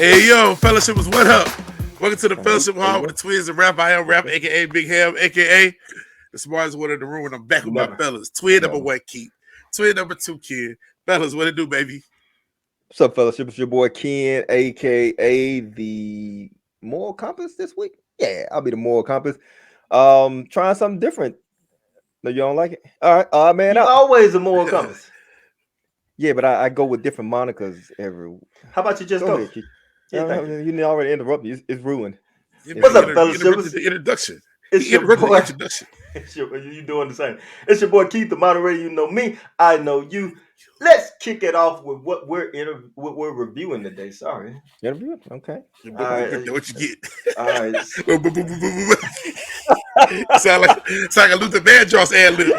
Hey yo, fellowship was what up? Welcome to the Fellowship Hall with the twins and rap. I am Rap, aka Big Ham, aka the smartest one in the room, and I'm back with my fellas. Twin number one, Keith. Twin number two, Kid. Fellas, what it do, baby? What's up, fellowship? It's your boy Ken, aka the Moral Compass this week. Yeah, I'll be the Moral Compass. Trying something different. No, you don't like it? All right, man. You're always a Moral Compass. Yeah, but I go with different monikers every. How about you just go? Ahead, you already interrupted me. It's ruined. What's up, fellowship? The introduction. It's your boy. Introduction. You doing the same? It's your boy Keith, the moderator. You know me. I know you. Let's kick it off with what we're reviewing today. Sorry. Interview? Okay. All right. What you get? All right. sound like a Luther Vandross ad lib.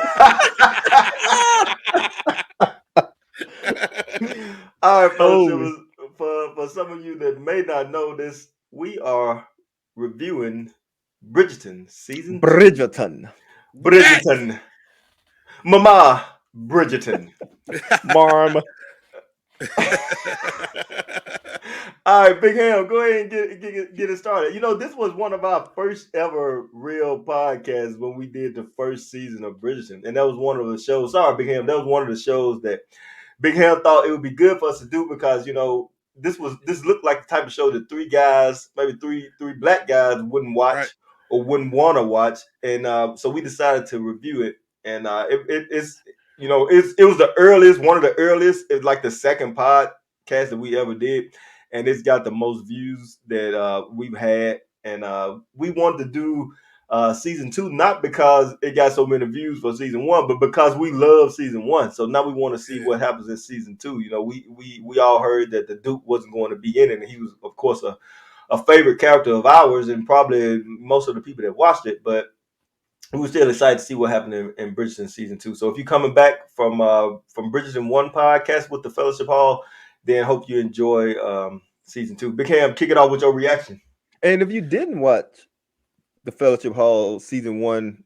All right, fellas. For some of you that may not know this, we are reviewing Bridgerton season. Bridgerton. Mama Bridgerton. Marm. All right, Big Ham, go ahead and get it started. You know, this was one of our first ever real podcasts when we did the first season of Bridgerton. And that was one of the shows. Sorry, Big Ham. That was one of the shows that Big Ham thought it would be good for us to do because, you know, this looked like the type of show that three guys, maybe three black guys wouldn't watch or wouldn't want to watch. And so we decided to review it. And it's you know, it was the earliest, one of the earliest, it's like the second podcast that we ever did. And it's got the most views that we've had. And we wanted to do season 2, not because it got so many views for season 1, but because we love season 1. So now we want to see what happens in season 2. You know, we all heard that the Duke wasn't going to be in it. And he was, of course, a favorite character of ours and probably most of the people that watched it. But we were still excited to see what happened in Bridgerton season 2. So if you're coming back from Bridgerton 1 podcast with the Fellowship Hall, then hope you enjoy season 2. Big Ham, kick it off with your reaction. And if you didn't watch the Fellowship Hall season 1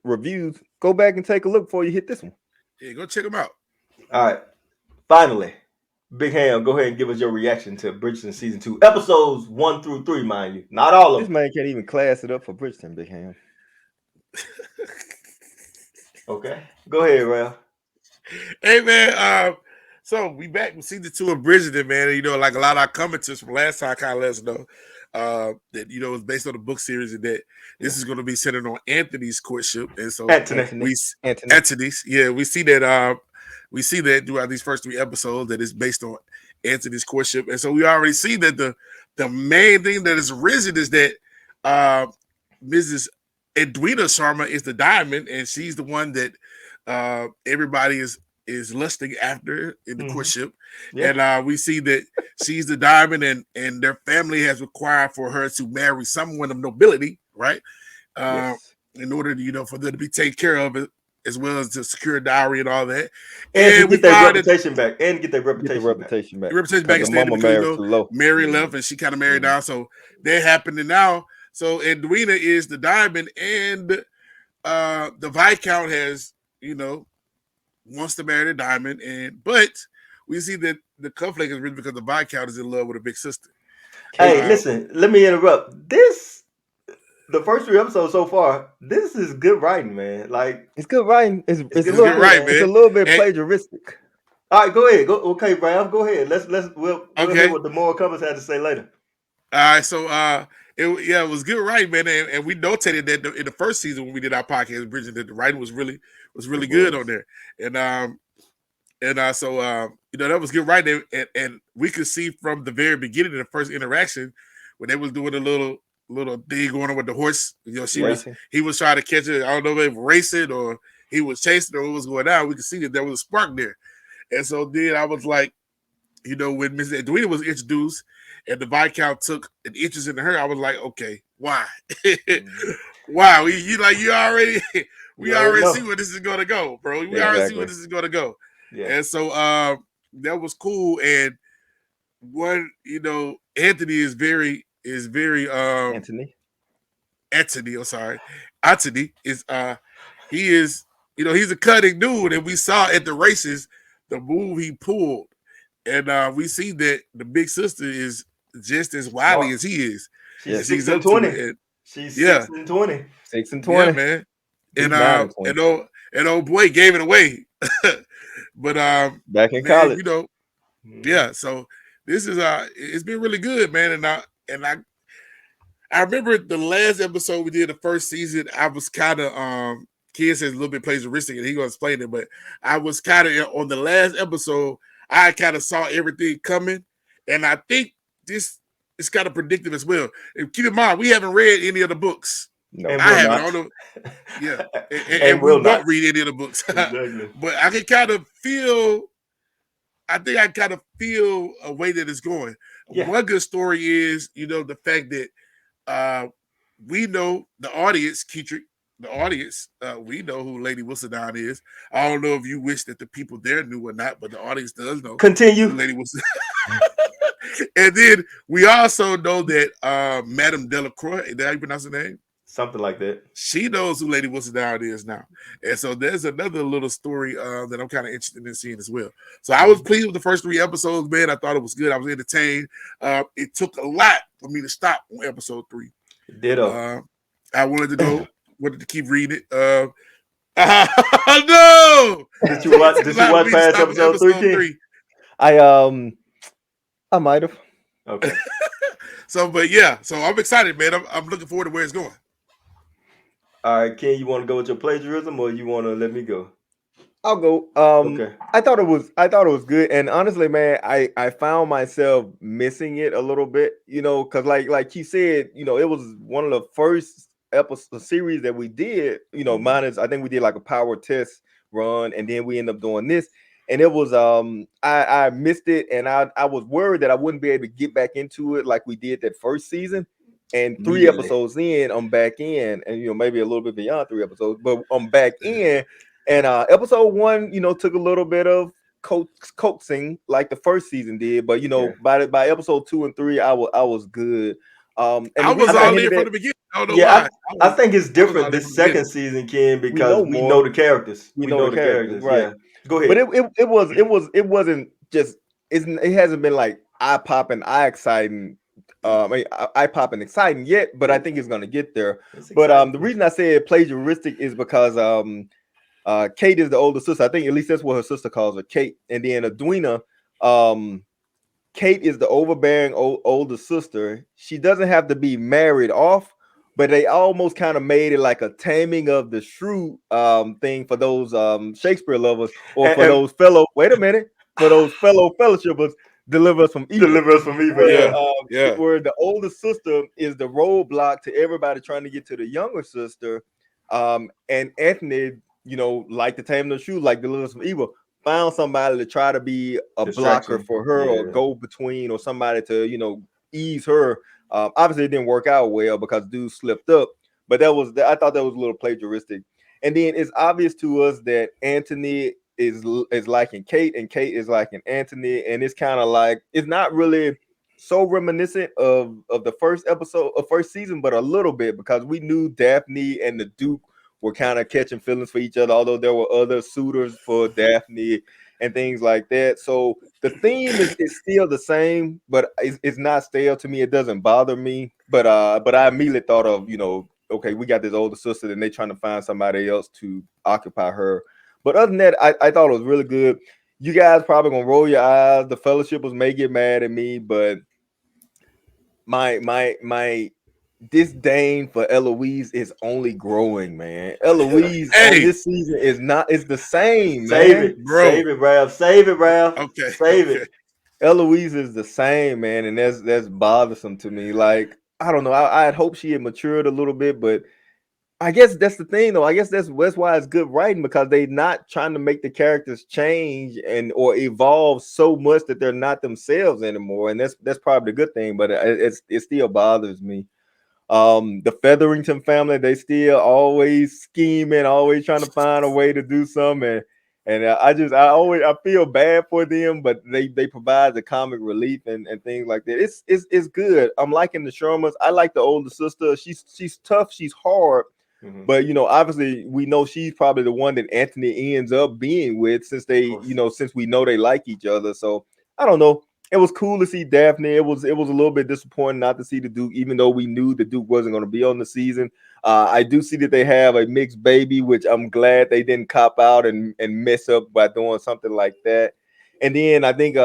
reviews, go back and take a look before you hit this one. Yeah, go check them out. All right. Finally, Big Ham, go ahead and give us your reaction to Bridgerton season 2, episodes 1 through 3, mind you. Not all of them. This man can't even class it up for Bridgerton, Big Ham. Okay. Go ahead, Ralph. Hey, man. So we back with season 2 of Bridgerton, man. And, you know, like a lot of our commenters from last time kind of let us know that, you know, it's based on the book series and that this is going to be centered on Anthony's courtship. And so Anthony's. Yeah, we see that throughout these first 3 episodes that it's based on Anthony's courtship. And so we already see that the main thing that is risen is that Mrs. Edwina Sharma is the diamond, and she's the one that everybody is lusting after in the courtship. Yeah. And we see that she's the diamond and their family has required for her to marry someone of nobility, right? In order to, you know, for them to be taken care of it, as well as to secure a dowry and all that. And get their reputation back. And get their reputation back. The reputation back. Because, Mary left and she kind of married down. So that happened now. So Edwina is the diamond, and the Viscount has, you know, wants to marry the diamond, but we see that the conflict is really because the Viscount is in love with a big sister. Hey, listen, let me interrupt. The first 3 episodes so far, this is good writing, man. Like, it's good writing. It's good writing, man. It's a little bit plagiaristic. All right, go ahead. Okay, Ralph, go ahead. We'll hear what the Moral Compass had to say later. All right, so it was good writing, man, and we notated that in the first season when we did our podcast, Bridget, that the writing was really good on there, and so you know, that was good writing, and we could see from the very beginning of the first interaction when they was doing a little thing going on with the horse. You know, he was trying to catch it. I don't know if they were racing or he was chasing or what was going on. We could see that there was a spark there, and so then I was like, you know, when Mrs. Edwina was introduced and the Viscount took an interest in her, I was like, okay, why? Wow, we already see where this is gonna go, bro. We already see where this is gonna go. Yeah. And so that was cool. And one, you know, Anthony is very Anthony, I'm sorry. Anthony is he is, you know, he's a cutting dude, and we saw at the races the move he pulled and we see that the big sister is just as wily Smart. as he is, She's and Yes. 6 she's and up to it. 20. And She's yeah, 6 and 20. 6 and yeah, 20. man. He's And 9 and 20. old boy gave it away, but Back in man, college. you know, Mhm. yeah. So this is it's been really good, man. And I remember the last episode we did the first season. I was kind of Kid says a little bit plagiaristic, and he gonna explain it. But I was kind of on the last episode. I kind of saw everything coming, and I think this is kind of predictive as well. And keep in mind, we haven't read any of the books. No, And I will haven't. I not. don't know. Yeah, And and we will won't not. read any of the books. Exactly. But I can kind of feel. I think I kind of feel a way that it's going. Yeah. One good story is, the fact that uh, we know the audience, Keetrick, the audience, we know who Lady Whistledown is. I don't know if you wish that the people there knew or not, but the audience does know who Continue. Lady Whistledown. And then we also know that Madame Delacroix, is that how you pronounce her name? Something like that. She knows who Lady Whistledown is now. And so there's another little story that I'm kind of interested in seeing as well. So I was pleased with the first 3 episodes, man. I thought it was good. I was entertained. It took a lot for me to stop on episode 3. Ditto. I wanted to keep reading it. No! Did you It watch? took a Did you lot for watch me to past stop at episode 3, episode Ken? 3. I might have. Okay. So, but yeah, so I'm excited, man. I'm looking forward to where it's going. All right, Ken, you want to go with your plagiarism, or you want to let me go? I'll go. Okay. I thought it was good, and honestly, man, I found myself missing it a little bit, because like he said, it was one of the first episode series that we did, minus I think we did like a power test run, and then we end up doing this, and it was I missed it, and I was worried that I wouldn't be able to get back into it like we did that first season. And 3 Immediately. episodes in, I'm back in, and maybe a little bit beyond 3 episodes, but I'm back in. And episode 1, took a little bit of coaxing like the first season did, but Yeah. by episode 2 and 3, I was good. And I the was reason I all in hinted from at the beginning. I don't know Yeah, why. I think it's I was different all in this from the beginning. second season, Ken, we because know we more. know the characters. We We know know the the characters, characters. right? Yeah. Go But ahead. it wasn't just it hasn't been like eye popping, eye exciting. Eye popping exciting yet, but I think it's gonna get there. It's But exciting. the reason I said plagiaristic is because Kate is the older sister. I think at least that's what her sister calls her, Kate. And then Edwina, Kate is the overbearing older sister. She doesn't have to be married off, but they almost kind of made it like a taming of the shrew thing for those Shakespeare lovers, or for And those fellow. Wait a minute, for those fellow fellowshippers, deliver us from evil. deliver us from evil. Where Yeah. where the older sister is the roadblock to everybody trying to get to the younger sister, and Anthony, like the tame the shoe, like deliver us from evil, found somebody to try to be a blocker Distraction. for her, or Yeah. go between, or somebody to ease her. Obviously, it didn't work out well because dude slipped up, but I thought that was a little plagiaristic. And then it's obvious to us that Anthony is liking Kate, and Kate is liking Anthony, and it's kind of like it's not really so reminiscent of the first episode of first season, but a little bit, because we knew Daphne and the Duke were kind of catching feelings for each other, although there were other suitors for Daphne and things like that. So the theme is still the same, but it's not stale to me. It doesn't bother me. But I immediately thought of, okay, we got this older sister, and they trying to find somebody else to occupy her. But other than that, I thought it was really good. You guys probably gonna roll your eyes. The fellowshippers may get mad at me, but my disdain for Eloise is only growing, man. Eloise on Hey, this season is the same, Save man. it. bro. Save it, Ralph. Save it, Ralph. Okay. Save Okay. it. Eloise is the same, man, and that's bothersome to me. Like, I don't know. I had hoped she had matured a little bit, but I guess that's the thing, though. I guess that's why it's good writing, because they're not trying to make the characters change or evolve so much that they're not themselves anymore, and that's probably a good thing. But it still bothers me. The Featherington family, they still always scheming, always trying to find a way to do something, and I feel bad for them, but they provide the comic relief and things like that. It's good. I'm liking the Sharmas. I like the older sister. She's tough, she's hard. Mhm. But obviously, we know she's probably the one that Anthony ends up being with, since Of course. since we know they like each other. So I don't know. It was cool to see Daphne. It was a little bit disappointing not to see the Duke, even though we knew the Duke wasn't going to be on the season. I do see that they have a mixed baby, which I'm glad they didn't cop out and mess up by doing something like that. And then I think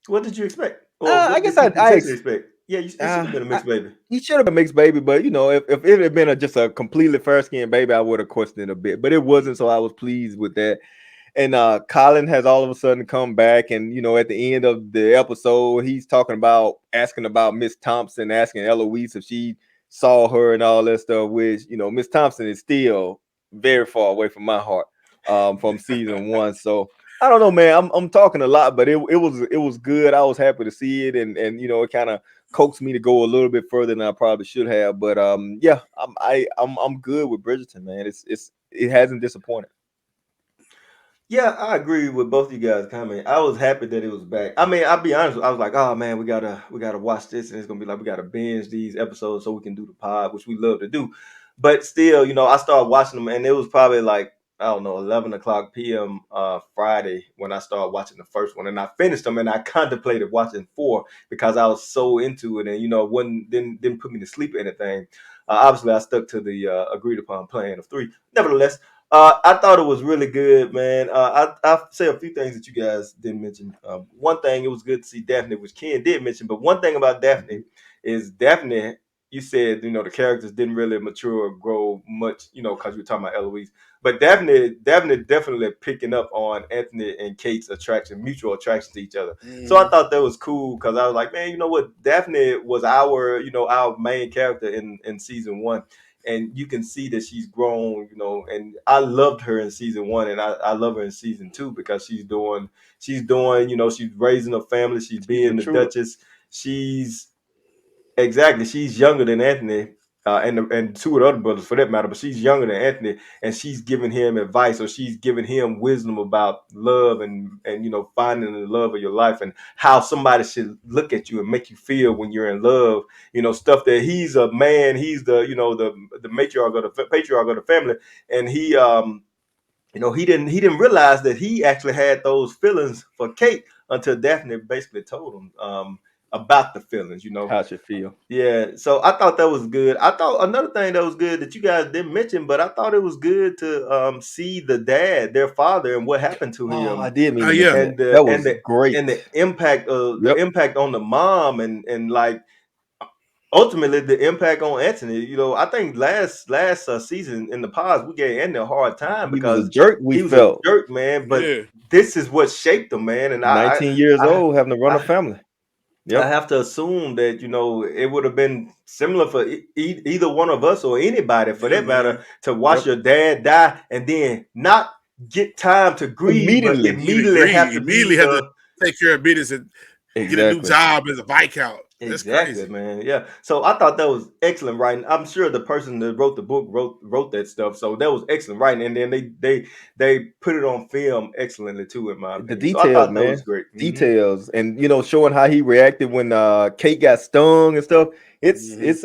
What did you expect? Or I what guess did you I potentially expect? Yeah, it should have been a I mixed baby. he should have been mixed baby, but if it had been just a completely fair skinned baby, I would have questioned it a bit. But it wasn't, so I was pleased with that. And Colin has all of a sudden come back, and at the end of the episode, he's talking about asking about Miss Thompson, asking Eloise if she saw her and all that stuff. Which Miss Thompson is still very far away from my heart from season one. So I don't know, man. I'm talking a lot, but it was good. I was happy to see it, and it kind of coaxed me to go a little bit further than I probably should have. But yeah, I'm good with Bridgerton, man. It hasn't disappointed. Yeah, I agree with both of you guys' comment. I was happy that it was back. I mean, I'll be honest. I was like, oh man, we gotta watch this, and it's gonna be like we gotta binge these episodes so we can do the pod, which we love to do. But still, I started watching them, and it was probably like I don't know, 11 o'clock p.m. Friday when I started watching the first one, and I finished them, and I contemplated watching four because I was so into it, and wouldn't didn't put me to sleep or anything. Obviously, I stuck to the agreed upon plan of three. Nevertheless. I thought it was really good, man. I'll say a few things that you guys didn't mention. One thing, it was good to see Daphne, which Ken did mention. But one thing about Daphne is Daphne, you said, the characters didn't really mature or grow much, because you were talking about Eloise. But Daphne definitely picking up on Anthony and Kate's attraction, mutual attraction to each other. So I thought that was cool because I was like, man, you know what? Daphne was our main character in season one, and you can see that she's grown, and I loved her in season one, and I love her in season two because she's doing, she's raising a family, she's She's being the matured. Duchess. She's Exactly. She's younger than Anthony, and two of the other brothers for that matter. But she's younger than Anthony, and she's giving him advice, or she's giving him wisdom about love and finding the love of your life, and how somebody should look at you and make you feel when you're in love. Stuff that he's a man, he's the matriarch of the patriarch of the family, and he didn't realize that he actually had those feelings for Kate until Daphne basically told him about the feelings. How should feel. Yeah, so I thought that was good. I thought another thing that was good that you guys didn't mention, but I thought it was good to see the dad, their father, and what happened to Oh, I him, did mean to Yeah. mention and that. the That and was the and great. the impact Yep. on the mom, and like ultimately the impact on Anthony. I think last season in the past we gave Anthony a hard time He was a because jerk, we he was a felt. jerk, man. But Yeah. this is what shaped him, man. And 19 years I old, having to run a I, family. I Yep. have to assume that it would have been similar for either one of us or anybody for Yeah, that matter man. to watch Yep. your dad die and then not get time to grieve, but Immediately. He immediately have agreed. to be Immediately had to take care of business and get a new Exactly. job as a Viscount. That's exactly, crazy. man. Yeah. So I thought that was excellent writing. I'm sure the person that wrote the book wrote that stuff. So that was excellent writing, and then they put it on film excellently too, in my The opinion. So I details, thought that man. was great. Details. And showing how he reacted when Kate got stung and stuff. It's Hmm. it's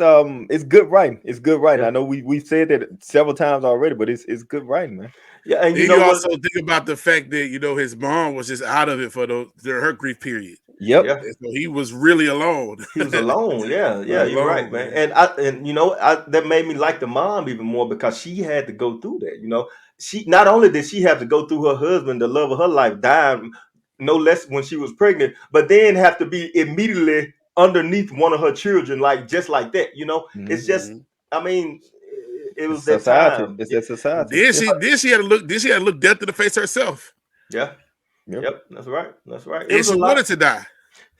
it's good writing. It's good writing. I Yeah. know we've said that several times already, but it's good writing, man. Yeah. And you Then know you what? also think about the fact that his mom was just out of it for her grief period, Yep. Yeah. and so he was really alone. He was alone. Yeah, yeah, Right. you're right, Alone, man. man. And that made me like the mom even more because she had to go through that. She not only did she have to go through her husband, the love of her life, dying no less when she was pregnant, but then have to be immediately underneath one of her children, like just like that. Hmm. It's just, Hmm. I mean, it It's was that society. time. It's Yeah, that society. Then Yep. she had to look. Then she had to look death in the face herself, yeah, Yep. yep. That's right. That's right. It and was a she lot. wanted to die.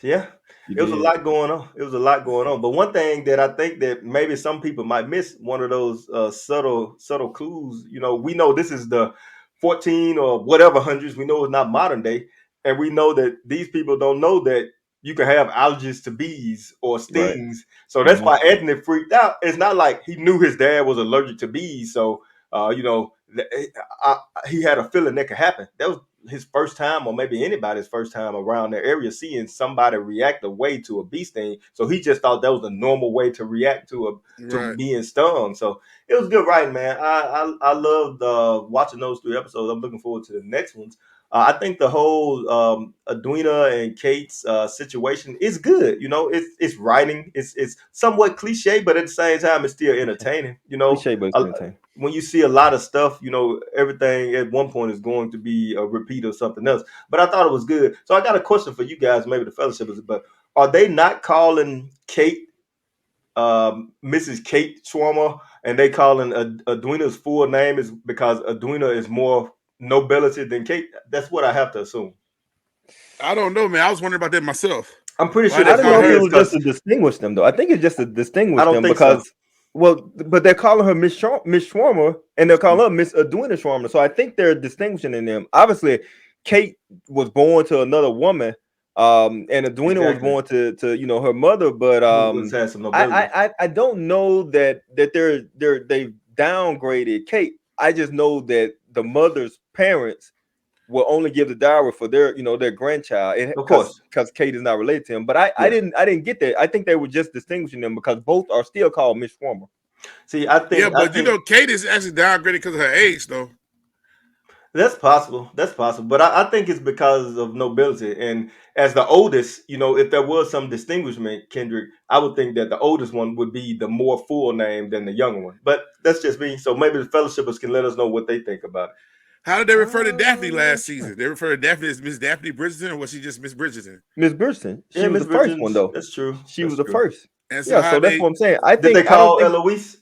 Yeah, You it was a did. lot going on. It was a lot going on. But one thing that I think that maybe some people might miss, one of those subtle clues. We know this is the 14 or whatever hundreds. We know it's not modern day, and we know that these people don't know that you can have allergies to bees or Right. stings. So that's Hmm. why Anthony freaked out. It's not like he knew his dad was allergic to bees, so he had a feeling that could happen. That was his first time, or maybe anybody's first time around their area, seeing somebody react a way to a bee sting. So he just thought that was a normal way to react to Right. being stung. So it was good writing, man. I loved watching those three episodes. I'm looking forward to the next ones. I think the whole Edwina and Kate's situation is good. You know, it's writing. It's somewhat cliche, but at the same time, it's still entertaining. You know, Cliche, but it's entertaining. when you see a lot of stuff, you know, everything at one point is going to be a repeat of something else. But I thought it was good. So I got a question for you guys, maybe the fellowship is, but are they not calling Kate Mrs. Kate Schwarmer, and they calling Edwina's full name is because Edwina is more nobility than Kate? That's what I have to assume. I don't know, man. I was wondering about that myself. I'm pretty Why sure they I that's didn't what call know it if it her? is was just because to distinguish them, though. I think it's just to I distinguish don't them think so. because, well, but they're calling her Miss Schwarmer, and they're calling her Miss Edwina Schwarmer. So I think they're distinguishing in them. Obviously, Kate was born to another woman, and Edwina was Exactly. born to her mother. But Who was had some nobility. I don't know that they've downgraded Kate. I just know that the mother's parents will only give the dowry for their grandchild, Of because course. Kate is not related to him. But I Yeah. didn't get that. I think they were just distinguishing them because both are still called Miss Schwarmer. See, Yeah, I but you think know, Kate is actually downgraded because of her age, though. that's possible. That's possible. But I think it's because of nobility. And as the oldest, you know, if there was some distinguishment, Kendrick, I would think that the oldest one would be the more full name than the younger one. But that's just me. So maybe the fellowshippers can let us know what they think about it. How did they refer to Daphne I'm not last sure. season? They refer to Daphne as Miss Daphne Bridgerton, or was she just Miss Bridgerton? Miss Bridgerton, Yeah, she was Miss the first one Bridges, though. that's true. She was That's the true. first. And so Yeah, how so that's they? what I'm saying. Did they I don't call think Eloise?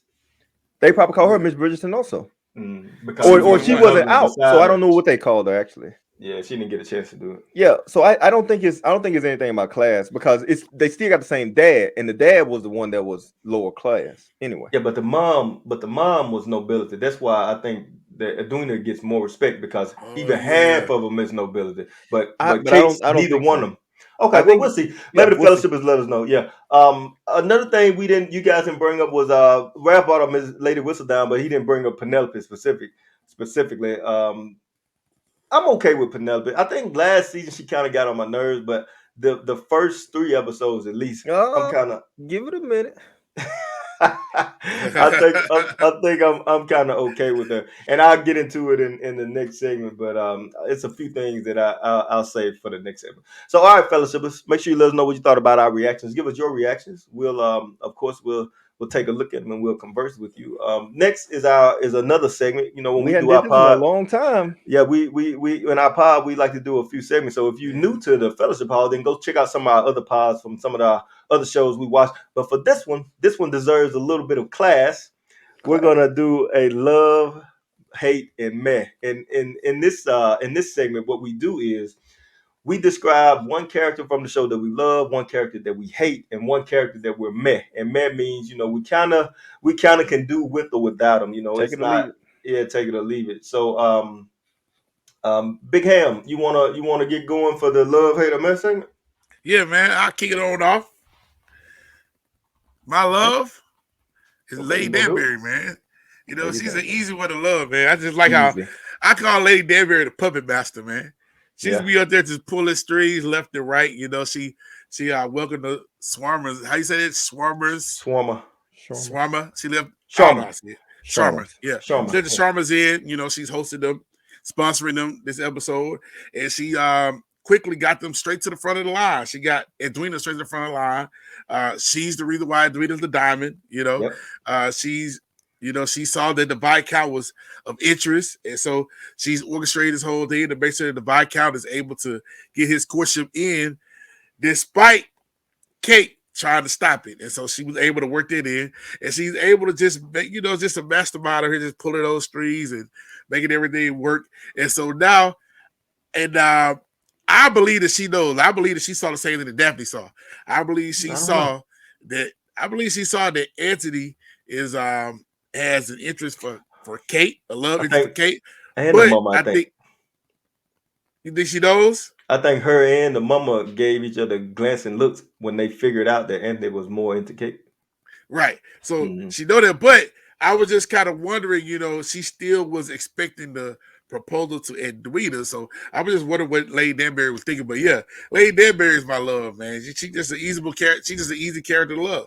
they probably call her Miss Bridgerton also, Because She she was or only wasn't she the one. wasn't husband out. So beside I don't her. know what they called her actually. Yeah, she didn't get a chance to do it. Yeah, so I don't think it's anything about class, because they still got the same dad, and the dad was the one that was lower class anyway. Yeah, but the mom was nobility. That's why I think that Edwina gets more respect because Oh even yeah. half of them is nobility. But But I Kate's don't neither think one of so. them. Okay, I well think we'll see. yeah, Maybe the we'll see. fellowship is let us know. Yeah. Another thing you guys didn't bring up was Ralph brought up Miss Lady Whistledown, but he didn't bring up Penelope specifically. I'm okay with Penelope. I think last season she kind of got on my nerves, but the first 3 episodes at least, I'm Uh, kind of. give it a minute. I think I'm kind of okay with that, and I'll get into it in the next segment. But it's a few things that I'll save for the next segment. So, all right, fellowshippers, make sure you let us know what you thought about our reactions. Give us your reactions. We'll of course we'll take a look at them and we'll converse with you. Next is another segment. You know, when We we hadn't do did our this in a pod, long time. yeah, we in our pod we like to do a few segments. So if you're new to the Fellowship Hall, then go check out some of our other pods from some of the other shows we watch. But for this one deserves a little bit of class. We're Class. gonna do a love, hate, and meh. And in this segment, what we do is we describe one character from the show that we love, one character that we hate, and one character that we're meh. And meh means, you know, we kind of can do with or without them. You know, Take it's it or not, leave it. yeah, take it or leave it. So Big Ham, you wanna get going for the love, hate, or mess segment? Yeah, man. I'll kick it on off. My Okay. love is Okay, Lady you gonna do it? Danbury, man. You know, Lady she's an Danbury. easy one to love, man. I just like how Easy. I call Lady Danbury the puppet master, man. She just Yeah, be up there just pulling strings left and right. You know, she welcome the swarmers. How you say it? Swarmers. Swarmer, Sharmas. Swarma. She left. I don't know how Sharma, to say it. Sharma. Sharmas. Yeah. She Sharma. let the Sharmas in. You know, she's hosted them, sponsoring them this episode. And she quickly got them straight to the front of the line. She got Edwina straight to the front of the line. She's the reason why Edwina's the diamond, you know. Yep. She's she saw that the Viscount was of interest, and so she's orchestrated this whole thing to make sure that the Viscount is able to get his courtship in, despite Kate trying to stop it. And so she was able to work that in, and she's able to just make, just a mastermind of her just pulling those strings and making everything work. And so now, and I believe that she knows. I believe that she saw the same thing that Daphne saw. I believe she I don't know. saw that. I believe she saw that Anthony is has an interest for Kate, a love I interest for think, Kate. and the But mama. I I think. think you think she knows. I think her and the mama gave each other glancing looks when they figured out that Anthony was more into Kate. Right. So Mm-hmm. she know that, but I was just kind of wondering, she still was expecting the proposal to Edwina. So I was just wondering what Lady Danbury was thinking. But yeah, Lady Danbury is my love, man. She just an easy character. She's just an easy character to love.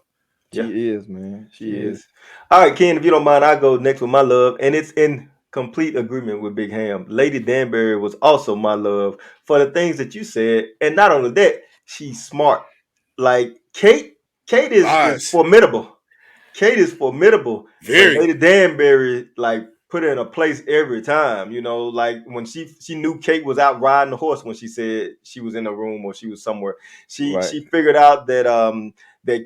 Yeah, She is, man. she She is. is. All right, Ken, if you don't mind, I'll go next with my love, and it's in complete agreement with Big Ham. Lady Danbury was also my love for the things that you said, and not only that, she's smart. Like Kate is Lies. formidable. Kate is formidable, but Very. Lady Danbury like put her in a place every time. You know, like when she knew Kate was out riding the horse when she said she was in a room or she was somewhere. Right. She figured out that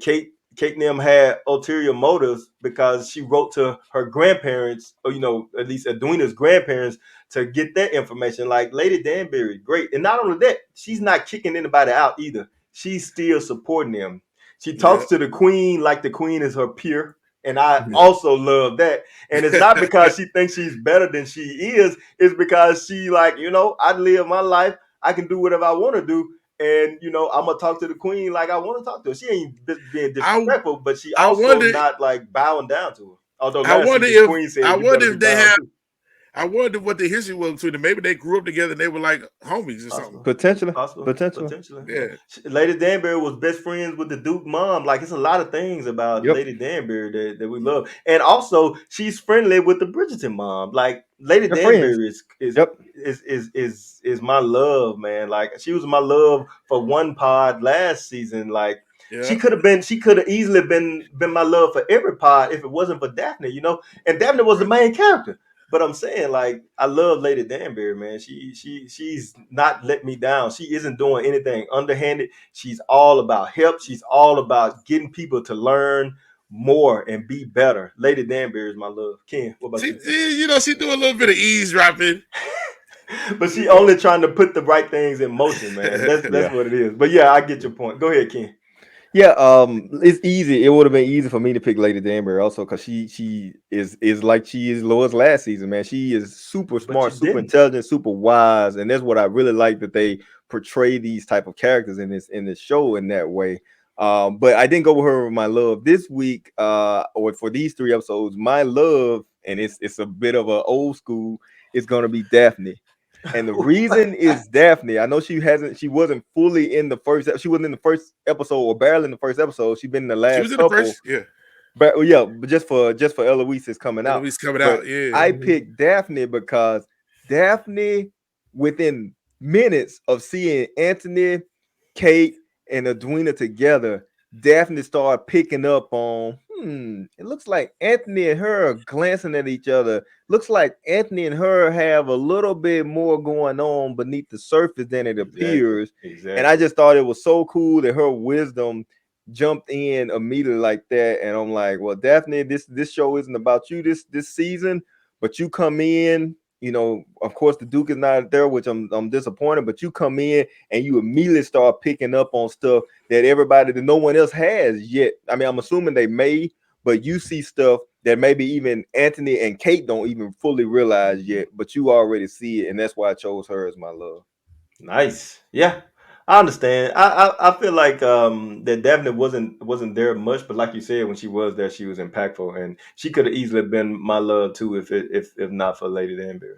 Kate and them had ulterior motives because she wrote to her grandparents, or at least Edwina's grandparents, to get that information. Like Lady Danbury, great, and not only that, she's not kicking anybody out either. She's still supporting them. She Yeah. talks to the queen like the queen is her peer. And I also love that. And it's not because she thinks she's better than she is. It's because she like, I live my life. I can do whatever I want to do. And, I'm going to talk to the queen like I want to talk to her. She ain't being I disrespectful, but she I also wonder not like bowing down to her. Although I last wonder season, if queen said, you better be they bowing have too. I wonder what the history was between them. Maybe they grew up together and they were like homies or something. Possible. Potentially. Possible. Potentially. Potentially. Yeah. Yeah. Lady Danbury was best friends with the Duke mom. Like it's a lot of things about Yep. Lady Danbury that we love. And also she's friendly with the Bridgerton mom. Like Lady They're friends. Danbury is is Yep. is is is my love, man. Like she was my love for one pod last season. Like Yeah. she could have easily been my love for every pod if it wasn't for Daphne. And Daphne was the Right. main character. But I'm saying, like, I love Lady Danbury, man. She's not let me down. She isn't doing anything underhanded. She's all about help. She's all about getting people to learn more and be better. Lady Danbury is my love. Ken, what about you? She do a little bit of eavesdropping. But she only trying to put the right things in motion, man. That's Yeah. what it is. But yeah, I get your point. Go ahead, Ken. Yeah, it's easy. It would have been easy for me to pick Lady Danbury also because she is like she is Lois last season, man. She is super But smart, you super didn't. intelligent, super wise, and that's what I really like that they portray these type of characters in this show in that way. But I didn't go with her with my love this week, or for these 3 episodes. My love, and it's a bit of a old school. It's gonna be Daphne. And the reason is Daphne. I know she wasn't fully in the first. She wasn't in the first episode or barely in the first episode. She's been in the She last was in the couple. first, yeah. But well, yeah, but just for Eloise is coming out. Eloise coming But out, yeah. I picked Daphne because Daphne, within minutes of seeing Anthony, Kate, and Edwina together, Daphne started picking up on. It looks like Anthony and her are glancing at each other. Looks like Anthony and her have a little bit more going on beneath the surface than it Exactly. appears. And I Exactly. just thought it was so cool that her wisdom jumped in immediately like that, and I'm like, well, Daphne, this show isn't about you this season, but you come in. Of course, the Duke is not there, which I'm disappointed. But you come in and you immediately start picking up on stuff that no one else has yet. I mean, I'm assuming they may, but you see stuff that maybe even Anthony and Kate don't even fully realize yet, but you already see it, and that's why I chose her as my love. Nice. Yeah. I understand. I feel like that Daphne wasn't there much, but like you said, when she was there, she was impactful, and she could have easily been my love too if not for Lady Danbury.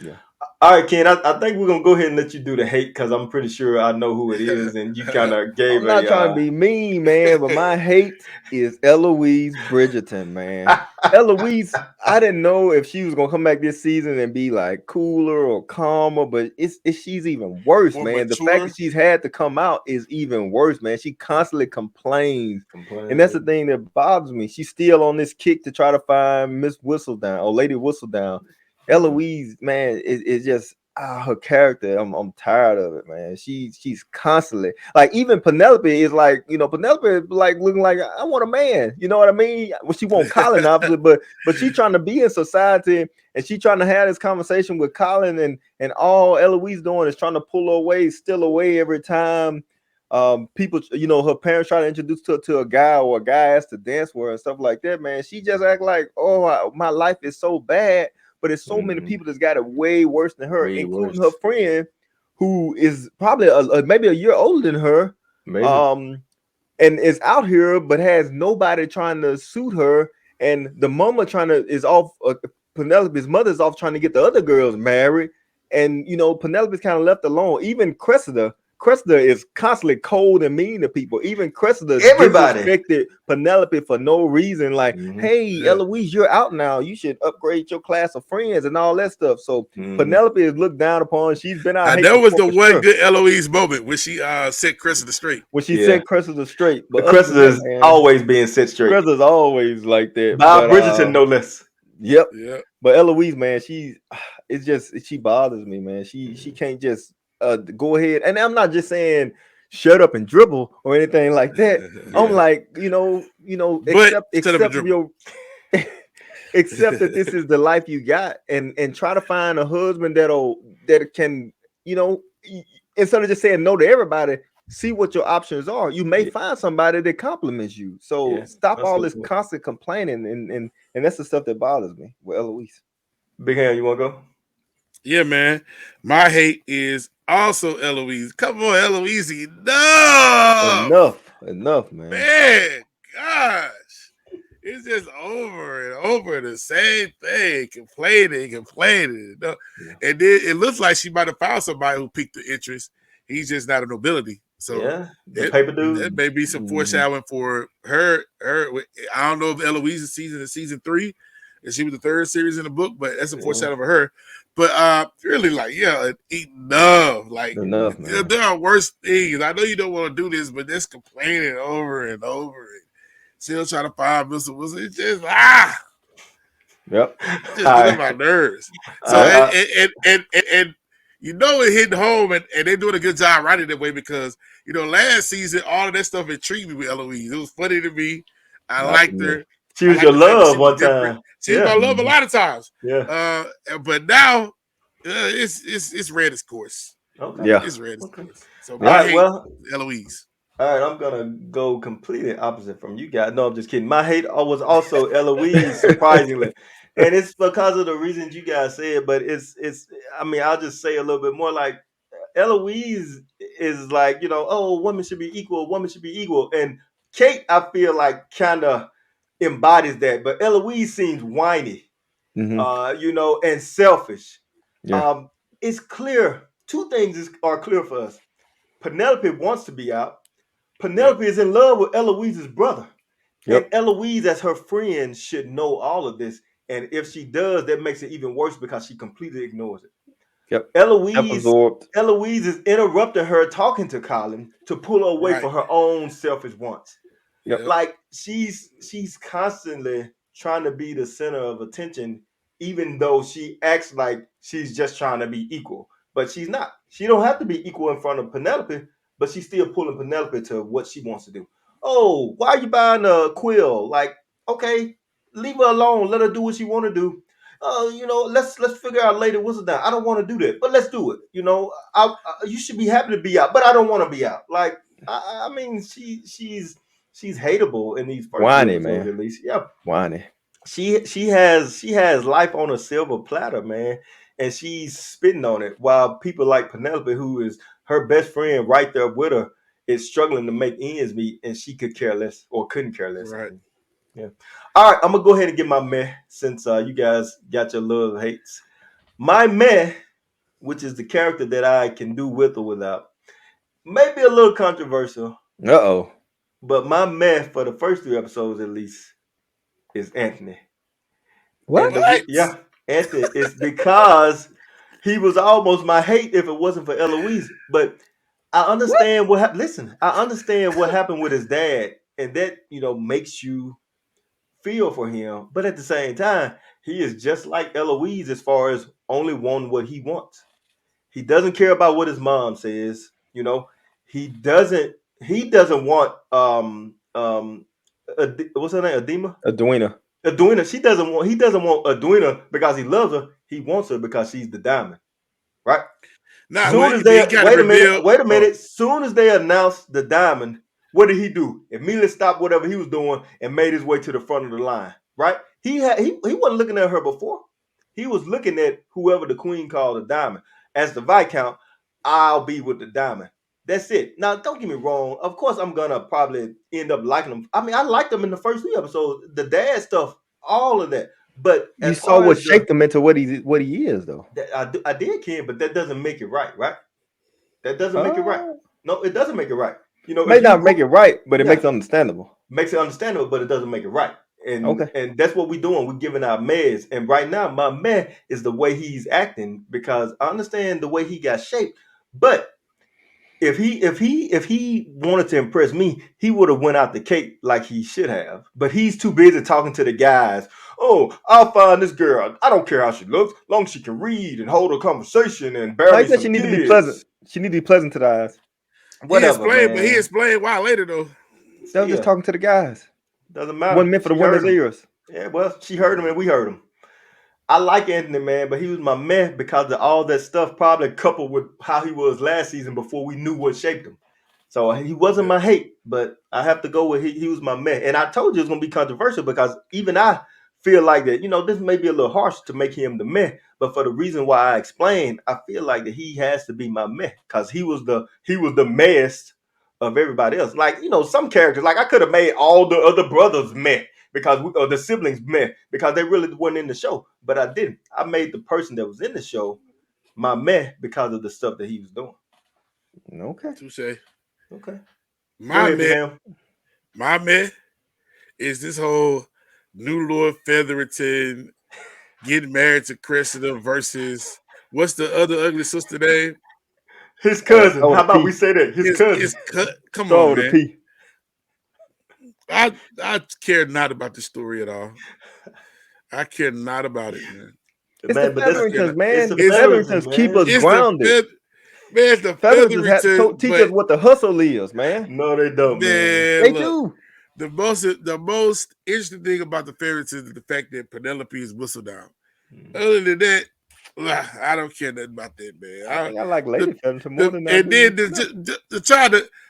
Yeah. All right, Ken. I think we're gonna go ahead and let you do the hate because I'm pretty sure I know who it is, and you kind of gave I'm not a. trying to be mean, man, but my hate is Eloise Bridgerton, man. Eloise, I didn't know if she was gonna come back this season and be like cooler or calmer, but she's even worse, More man. The fact mature. that she's had to come out is even worse, man. She constantly complains, and that's the Complaining. thing that bothers me. She's still on this kick to try to find Miss Whistledown or Lady Whistledown. Eloise, man, is just her character. I'm tired of it, man. She's constantly like, even Penelope is like, Penelope is like looking like, I want a man. You know what I mean? Well, she won't Colin obviously, but she trying to be in society, and she trying to have this conversation with Colin, and all Eloise doing is trying to pull her away, still away every time. People, her parents try to introduce her to a guy, or a guy has to dance with her and stuff like that, man. She just act like, oh, my life is so bad, but there's so many people that's got it way worse than her, Way including her worse. friend, who is probably maybe a year older than her, Maybe. um, and is out here, but has nobody trying to suit her. And the mama is off. Penelope's mother's off trying to get the other girls married, and Penelope's kind of left alone. Even Cressida, Cressida is constantly cold and mean to people. Even Cressida Everybody. disrespected Penelope for no reason. Like, hey, Yeah. Eloise, you're out now. You should upgrade your class of friends and all that stuff. So Penelope is looked down upon. She's been out hate That was before the for one sure. good Eloise moment when she set Cressida straight. When she Yeah. set Cressida straight. But The other than Cressida that, is man, always being set straight. Cressida's always like that. By But Bridgerton, no less. yep. Yeah. But Eloise, man, it's just she bothers me, man. She can't just go ahead. And I'm not just saying shut up and dribble or anything like that. I'm like, But shut up and accept dribble. your accept that this is the life you got, and try to find a husband that can, instead of just saying no to everybody, see what your options are. You may find somebody that compliments you. So stop all this constant complaining, and that's the stuff that bothers me with Eloise. Big Hand, you want to go? Yeah, man. My hate is also Eloise. Come on, Eloise. Enough. Enough, man. Man, gosh. It's just over and over the same thing. Complaining. And then it looks like she might have found somebody who piqued the interest. He's just not a nobility. So the paper dude. That may be some foreshadowing for her. I don't know if Eloise's season is season 3, and she was the 3rd series in the book, but that's a foreshadowing for her. But really, like, enough. Like, enough, man. There are worse things. I know you don't want to do this, but just complaining over and over and still trying to find Mr. Wilson. It's just Yep. Just get on my nerves. So and it hitting home, and they're doing a good job writing that way because last season all of that stuff intrigued me with Eloise. It was funny to me. I liked her. She was your love one time. She was my love a lot of times. Yeah. But now it's ran its course. Okay. Yeah. It's ran its course. So Eloise. All right, I'm gonna go completely opposite from you guys. No, I'm just kidding. My hate was also Eloise, surprisingly, and it's because of the reasons you guys said. But it's. I mean, I'll just say a little bit more. Like Eloise is like, women should be equal. Women should be equal. And Kate, I feel like kind of embodies that. But Eloise seems whiny, and selfish. Yeah. It's clear. Two things are clear for us. Penelope wants to be out. Penelope is in love with Eloise's brother. And Eloise, as her friend, should know all of this. And if she does, that makes it even worse because she completely ignores it. Yep. Eloise is interrupting her talking to Colin to pull her away for her own selfish wants. Yep. Like she's constantly trying to be the center of attention, even though she acts like she's just trying to be equal. But she's not. She don't have to be equal in front of Penelope, but she's still pulling Penelope to what she wants to do. Oh, why are you buying a quill? Like, okay, leave her alone. Let her do what she want to do. Let's figure out later what's it down. I don't want to do that, but let's do it. You should be happy to be out, but I don't want to be out. Like, I mean, she's hateable in these first whiny, episodes, man. at least. Yeah, whiny. She has life on a silver platter, man, and she's spitting on it. While people like Penelope, who is her best friend right there with her, is struggling to make ends meet, and she could care less or couldn't care less. Right. Yeah. All right, I'm gonna go ahead and get my meh since you guys got your love hates. My meh, which is the character that I can do with or without, may be a little controversial. Uh-oh. But my meh for the first 3 episodes at least is Anthony. What? Anthony is because he was almost my hate if it wasn't for Eloise. But I understand what happened. Listen, I understand what happened with his dad, and that makes you feel for him. But at the same time, he is just like Eloise as far as only wanting what he wants. He doesn't care about what his mom says. He doesn't want what's her name? Edwina. He doesn't want Edwina because he loves her. He wants her because she's the diamond, right? Wait a minute. Soon as they announced the diamond, what did he do? Immediately stopped whatever he was doing and made his way to the front of the line, right? He wasn't looking at her before. He was looking at whoever the queen called a diamond. As the Viscount, I'll be with the diamond. That's it. Now, don't get me wrong. Of course, I'm gonna probably end up liking him. I mean, I liked him in the first 3 episodes. The dad stuff, all of that. But you saw what shaped him into what he is, though. I did, Ken, but that doesn't make it right? That doesn't make it right. No, it doesn't make it right. You know, May if you not make it right, but it yeah, makes it understandable. makes it understandable, but it doesn't make it right. Okay. And that's what we're doing. We're giving our meds. And right now, my man is the way he's acting because I understand the way he got shaped. But if he wanted to impress me, he would have went out the cake like he should have. But he's too busy talking to the guys. Oh, I'll find this girl. I don't care how she looks, long as she can read and hold a conversation and bear No, he me said she some need to be pleasant. kids. She need to be pleasant to the eyes. Whatever, He man. explained why later though. They was just Still, talking to the guys. doesn't Wasn't matter. meant for the She heard women's him. ears. Yeah, well, she heard him and we heard him. I like Anthony, man, but he was my man because of all that stuff, probably coupled with how he was last season before we knew what shaped him. So he wasn't Yeah. my hate, but I have to go with he was my man. And I told you it's gonna be controversial because even I feel like that, this may be a little harsh to make him the man, but for the reason why I explained, I feel like that he has to be my man because he was the mayest of everybody else. Like, some characters, like I could have made all the other brothers men because or the siblings men because they really weren't in the show, but I didn't. I made the person that was in the show my man because of the stuff that he was doing. Okay. Touche. Okay, go My ahead, Big man, Ham. my man is this whole new Lord Featherington getting married to Cressida versus what's the other ugly sister name? His cousin. Start with How a about we P. say that? His cousin. Come Start on, with a man. P. I care not about the story at all. I care not about it, man. It's the Man, but I that's care Featheringtons, not. it's man. the The It's Featheringtons, Featheringtons keep us man. it's the grounded. feather, man. It's the Featheringtons have to Featherington, teach but us what the hustle is, man. No, they don't, man. They man, look. do. The most interesting thing about the Featheringtons is the fact that Penelope is whistle down. Mm. Other than that, I don't care nothing about that, man. I think I like Lady Featherington more The than I and then do.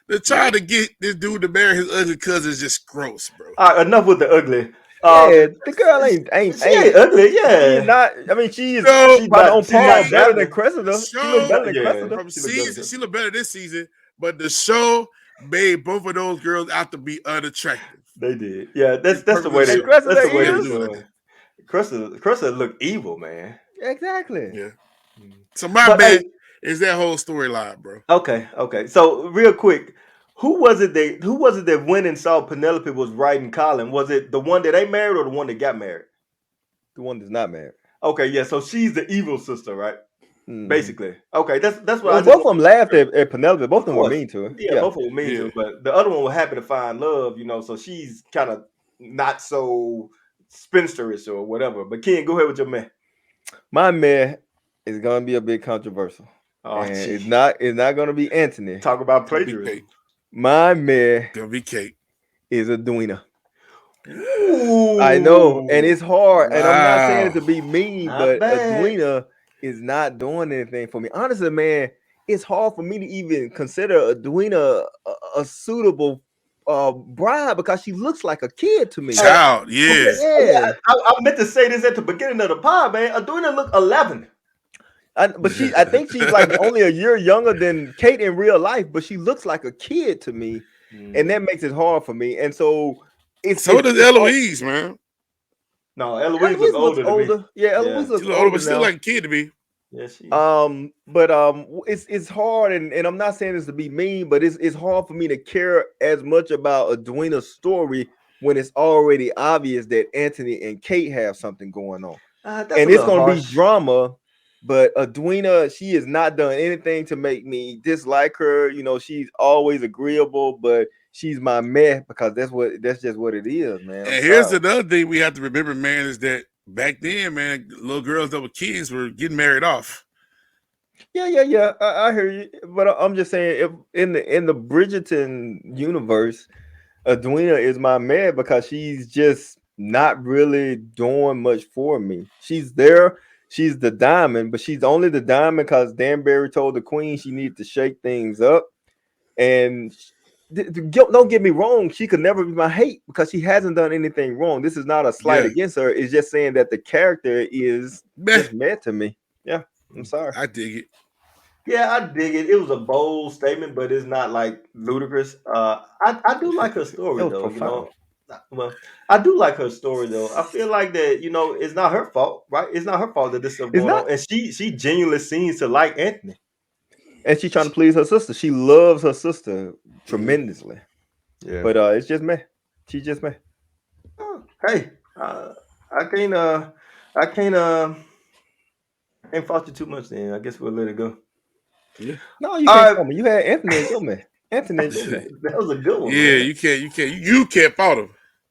the try to get this dude to marry his ugly cousin is just gross, bro. All right, enough with the ugly. Yeah, the girl ain't She ain't ugly, she is yeah. not. I mean, she is. So She's probably on She's par, not she better than dapping. the Cressida. She look show better than Yeah, Cressida. from she look better season too. she looked better this season, but the show made both of those girls out to be unattractive. They did. Yeah, The that's the purpose of way the And they show. that's Cressida the That's way why they they were is doing it. doing it. Cressida look evil, man. exactly. Yeah. Mm. So my But bet hey, is that whole storyline, bro. okay. So real quick, who was it that went and saw Penelope was writing Colin? Was it the one that they married or the one that got married? The one that's not married. Okay, yeah. So she's the evil sister, right? Mm-hmm. Basically. Okay, that's what Well, I just both of want. them laughed at Penelope. Both of Of them were course. mean to her. Yeah, Yeah. both of them mean Yeah. to, but the other one was happy to find love, so she's kind of not so spinsterish or whatever. But Ken, go ahead with your man. My man is gonna be a bit controversial, Oh, and gee. it's not gonna be Anthony. Talk about Gonna be Kate. plagiarism. My man Gonna be Kate. is a Edwina. I know, and Ooh, it's hard. And I'm not saying it Wow. to be mean, not but bad. Edwina is not doing anything for me. Honestly, man, it's hard for me to even consider Edwina a suitable bride because she looks like a kid to me. Hey, Child, yeah. yeah, Yeah, I meant to say this at the beginning of the pod, man. Aduna look 11. but I think she's like only a year younger than Kate in real life, but she looks like a kid to me, and that makes it hard for me. And so So does it's hard. Eloise, man. No, Eloise look Eloise looks older to me. older. Yeah, Yeah, Eloise She looks look older, older but still now. like a kid to me. yeah, she. But it's hard, and I'm not saying this to be mean, but it's hard for me to care as much about Edwina's story when it's already obvious that Anthony and Kate have something going on, That's a and it's little gonna be harsh. drama. But Edwina, she has not done anything to make me dislike her. She's always agreeable, but she's my meh because that's just what it is, man. I'm And here's sorry. another thing we have to remember, man, is that back then, man, little girls that were kids were getting married off. Yeah. I hear you, but I'm just saying, if in the Bridgerton universe, Edwina is my man because she's just not really doing much for me. She's there. She's the diamond, but she's only the diamond because Danbury told the queen she needed to shake things up. And don't get me wrong, she could never be my hate because she hasn't done anything wrong. This is not a slight Yeah. against her. It's just saying that the character is Man, just mad to me. Yeah, I'm sorry. I dig it. Yeah, I dig it. It was a bold statement, but it's not like ludicrous. I do like her It story was though. profound. Well, I do like her story though. I feel like that. It's not her fault, right? It's not her fault that this stuff It's going not. on, and she genuinely seems to like Anthony. And she's trying to please her sister. She loves her sister tremendously. Yeah. But it's just me. She's just me. Oh, hey, I can't fault you too much. Then I guess we'll let it go. Yeah. No, you All can't right, call me. You had Anthony as your man. Anthony as your man. that was a good one, Yeah, man. you can't fault him.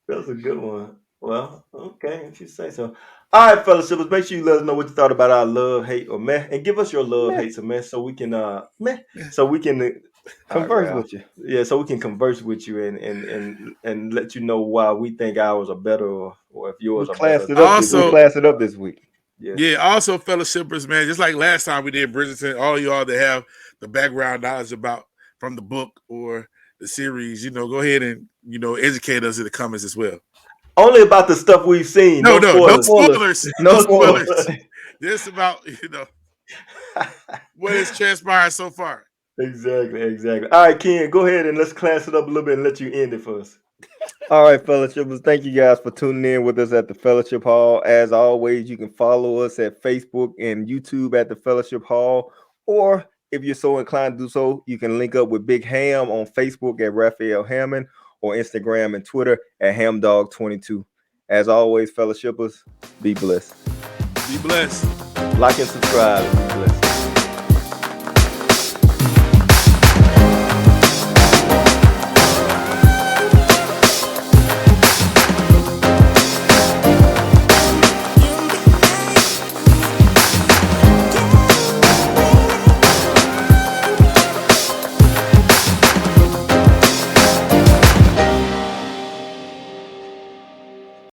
That was a good one. Well, okay, if you say so. All right, fellas, make sure you let us know what you thought about our love, hate, or meh, and give us your love, Meh. hates, or meh, so we can so we can all right, Converse Ralph. with you. Yeah, so we can converse with you and let you know why we think ours are better or if yours are better. We Also, classed it up this week. Yeah. yeah, also fellowshippers, man, just like last time we did Bridgerton, all y'all that have the background knowledge about from the book or the series, go ahead and educate us in the comments as well. Only about the stuff we've seen. No, No no, no spoilers. spoilers. No No spoilers. spoilers. Just about what has transpired so far. Exactly. All right, Ken, go ahead and let's class it up a little bit and let you end it for us. All right, fellowshippers. Thank you guys for tuning in with us at the Fellowship Hall. As always, you can follow us at Facebook and YouTube at the Fellowship Hall. Or if you're so inclined to do so, you can link up with Big Ham on Facebook at Raphael Hammond or Instagram and Twitter at HamDog22. As always, fellowshippers, be blessed. Be blessed. Like and subscribe and be blessed.